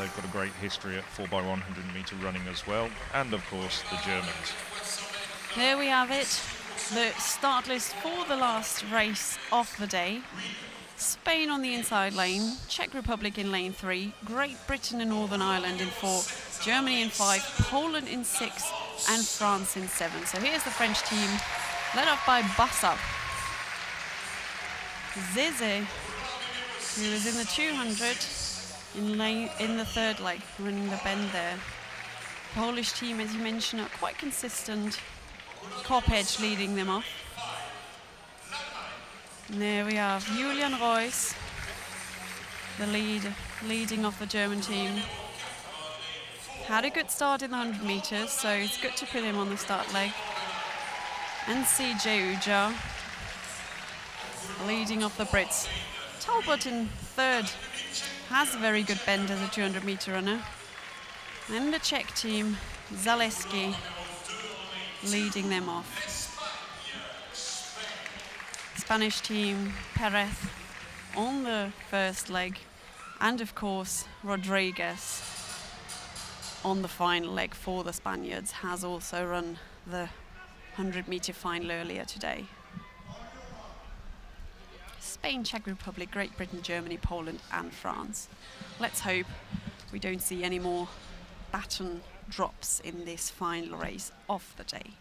They've got a great history at 4x100 m running as well, and of course the Germans. There we have it, the start list for the last race of the day. Spain on the inside lane, Czech Republic in lane 3, Great Britain and Northern Ireland in 4, Germany in 5, Poland in 6, and France in 7. So here's the French team, led off by Bassa. Zeze, who was in the 200 in the third leg, running the bend there. Polish team, as you mentioned, are quite consistent. Kopecz leading them off. And there we have Julian Royce, the leading off the German team. Had a good start in the 100 meters, so it's good to put him on the start leg. And CJ Uja leading off the Brits. Talbot in third, has a very good bend as a 200 meter runner. And the Czech team, Zaleski, leading them off. Spanish team, Perez on the first leg, and of course Rodriguez on the final leg for the Spaniards, has also run the 100 meter final earlier today. Spain, Czech Republic, Great Britain, Germany, Poland and France. Let's hope we don't see any more baton drops in this final race of the day.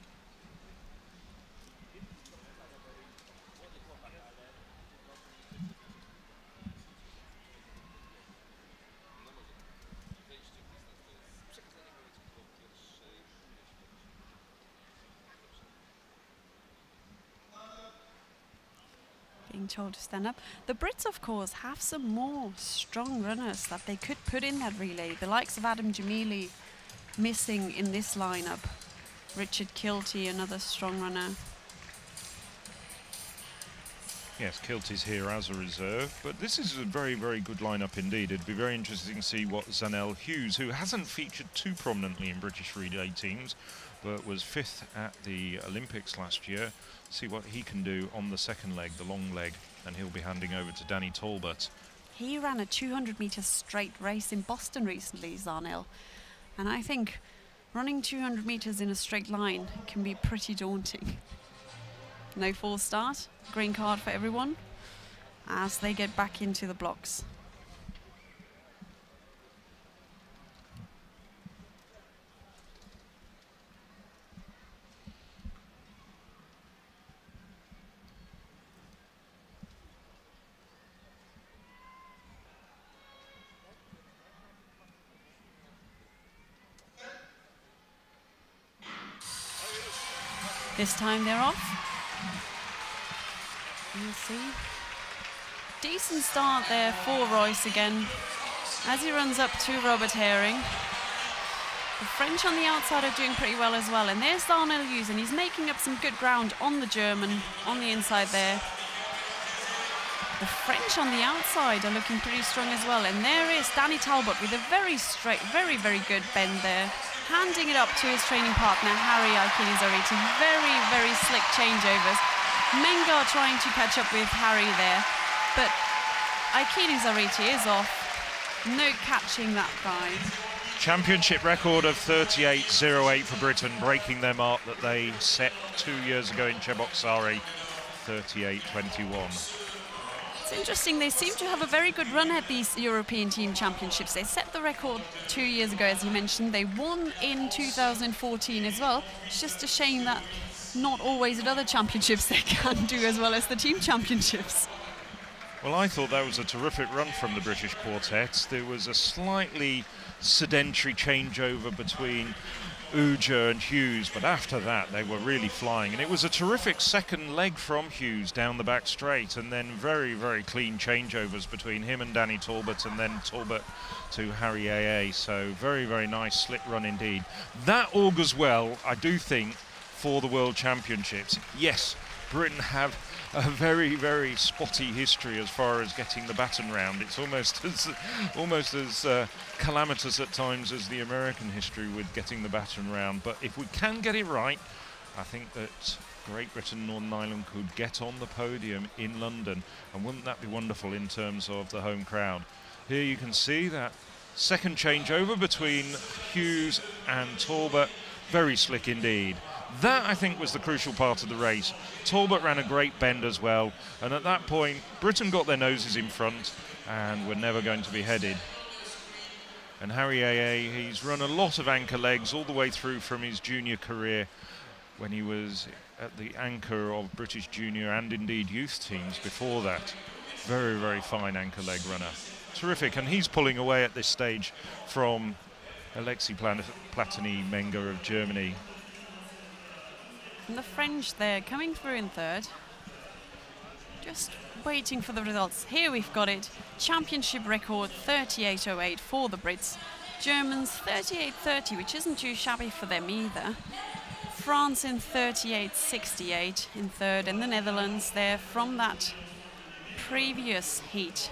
Being told to stand up. The Brits, of course, have some more strong runners that they could put in that relay. The likes of Adam Jamili missing in this lineup. Richard Kilty, another strong runner. Yes, Kilty's here as a reserve, but this is a very, very good lineup indeed. It'd be very interesting to see what Zanel Hughes, who hasn't featured too prominently in British relay teams, but was 5th at the Olympics last year, see what he can do on the second leg, the long leg, and he'll be handing over to Danny Talbot. He ran a 200 meter straight race in Boston recently, Zanel, and I think running 200 meters in a straight line can be pretty daunting. No false start, green card for everyone as they get back into the blocks. This time they're off. You'll see. Decent start there for Royce again, as he runs up to Robert Herring. The French on the outside are doing pretty well as well. And there's Darnell Hughes, and he's making up some good ground on the German on the inside there. The French on the outside are looking pretty strong as well. And there is Danny Talbot with a very straight, very, very good bend there, handing it up to his training partner, Harry Aikini-Zariti. Very, very slick changeovers. Mengar trying to catch up with Harry there, but Aikini-Zariti is off. No catching that guy. Championship record of 38.08 for Britain, breaking their mark that they set 2 years ago in Cheboksary, 38.21. It's interesting, they seem to have a very good run at these European Team Championships. They set the record 2 years ago, as you mentioned. They won in 2014 as well. It's just a shame that not always at other championships they can do as well as the Team Championships. Well, I thought that was a terrific run from the British quartets. There was a slightly sedentary changeover between Uja and Hughes, but after that they were really flying, and it was a terrific second leg from Hughes down the back straight, and then very, very clean changeovers between him and Danny Talbot, and then Talbot to Harry AA. So very, very nice slick run indeed. That augurs well, I do think, for the World Championships. Yes, Britain have a very, very spotty history as far as getting the baton round. It's almost as calamitous at times as the American history with getting the baton round. But if we can get it right, I think that Great Britain and Northern Ireland could get on the podium in London, and wouldn't that be wonderful in terms of the home crowd? Here you can see that Second changeover between Hughes and Talbot, very slick indeed. That, I think, was the crucial part of the race. Talbot ran a great bend as well, and at that point, Britain got their noses in front and were never going to be headed. And Harry AA, he's run a lot of anchor legs all the way through from his junior career when he was at the anchor of British junior and indeed youth teams before that. Very, very fine anchor leg runner. Terrific, and he's pulling away at this stage from Alexei Platini-Menger of Germany. And the French there coming through in third. Just waiting for the results. Here we've got it. Championship record 38.08 for the Brits. Germans 38.30, which isn't too shabby for them either. France in 38.68 in third, and the Netherlands there from that previous heat